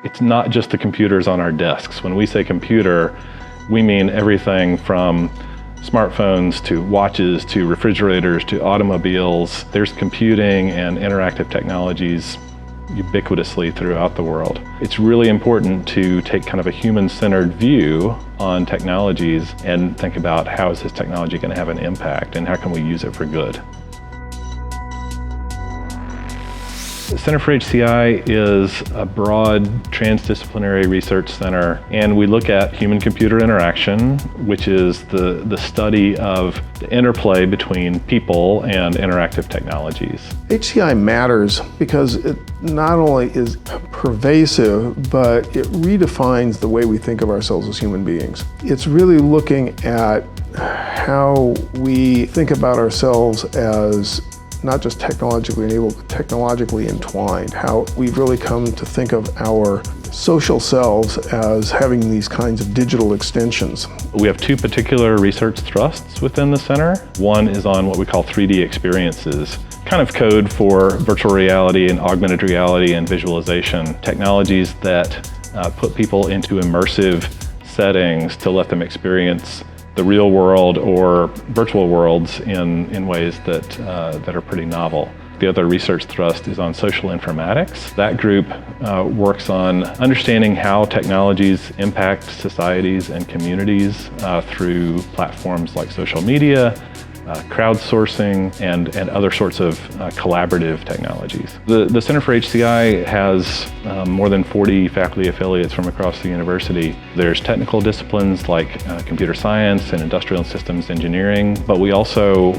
It's not just the computers on our desks. When we say computer, we mean everything from smartphones to watches to refrigerators to automobiles. There's computing and interactive technologies ubiquitously throughout the world. It's really important to take kind of a human-centered view on technologies and think about how is this technology going to have an impact and how can we use it for good. The Center for HCI is a broad transdisciplinary research center, and we look at human-computer interaction, which is the study of the interplay between people and interactive technologies. HCI matters because it not only is pervasive, but it redefines the way we think of ourselves as human beings. It's really looking at how we think about ourselves as not just technologically enabled, but technologically entwined, how we've really come to think of our social selves as having these kinds of digital extensions. We have two particular research thrusts within the center. One is on what we call 3D experiences, kind of code for virtual reality and augmented reality and visualization, technologies that put people into immersive settings to let them experience the real world or virtual worlds in ways that are pretty novel. The other research thrust is on social informatics. That group works on understanding how technologies impact societies and communities through platforms like social media, crowdsourcing, and other sorts of collaborative technologies. The Center for HCI has more than 40 faculty affiliates from across the university. There's technical disciplines like computer science and industrial and systems engineering, but we also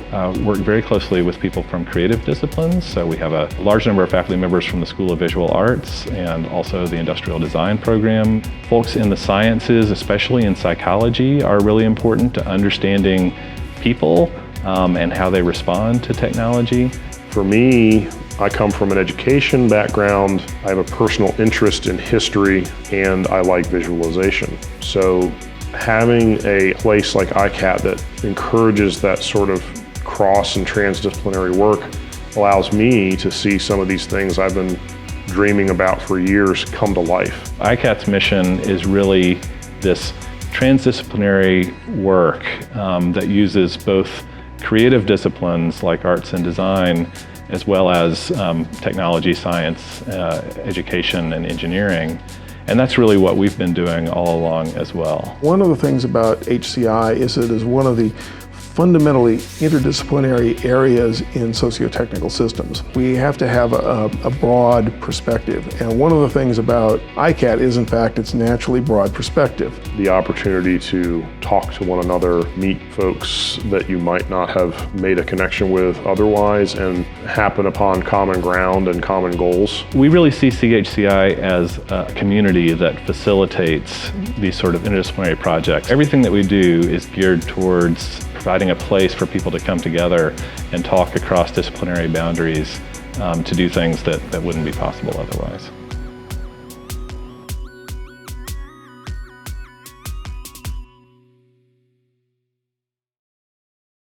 work very closely with people from creative disciplines. So we have a large number of faculty members from the School of Visual Arts and also the Industrial Design program. Folks in the sciences, especially in psychology, are really important to understanding people and how they respond to technology. For me, I come from an education background. I have a personal interest in history and I like visualization. So having a place like ICAT that encourages that sort of cross and transdisciplinary work allows me to see some of these things I've been dreaming about for years come to life. ICAT's mission is really this transdisciplinary work that uses both creative disciplines like arts and design, as well as technology, science, education, and engineering. And that's really what we've been doing all along as well. One of the things about HCI is it is one of the fundamentally interdisciplinary areas in socio-technical systems. We have to have a broad perspective. And one of the things about ICAT is, in fact, its naturally broad perspective. The opportunity to talk to one another, meet folks that you might not have made a connection with otherwise, and happen upon common ground and common goals. We really see CHCI as a community that facilitates these sort of interdisciplinary projects. Everything that we do is geared towards providing a place for people to come together and talk across disciplinary boundaries to do things that wouldn't be possible otherwise.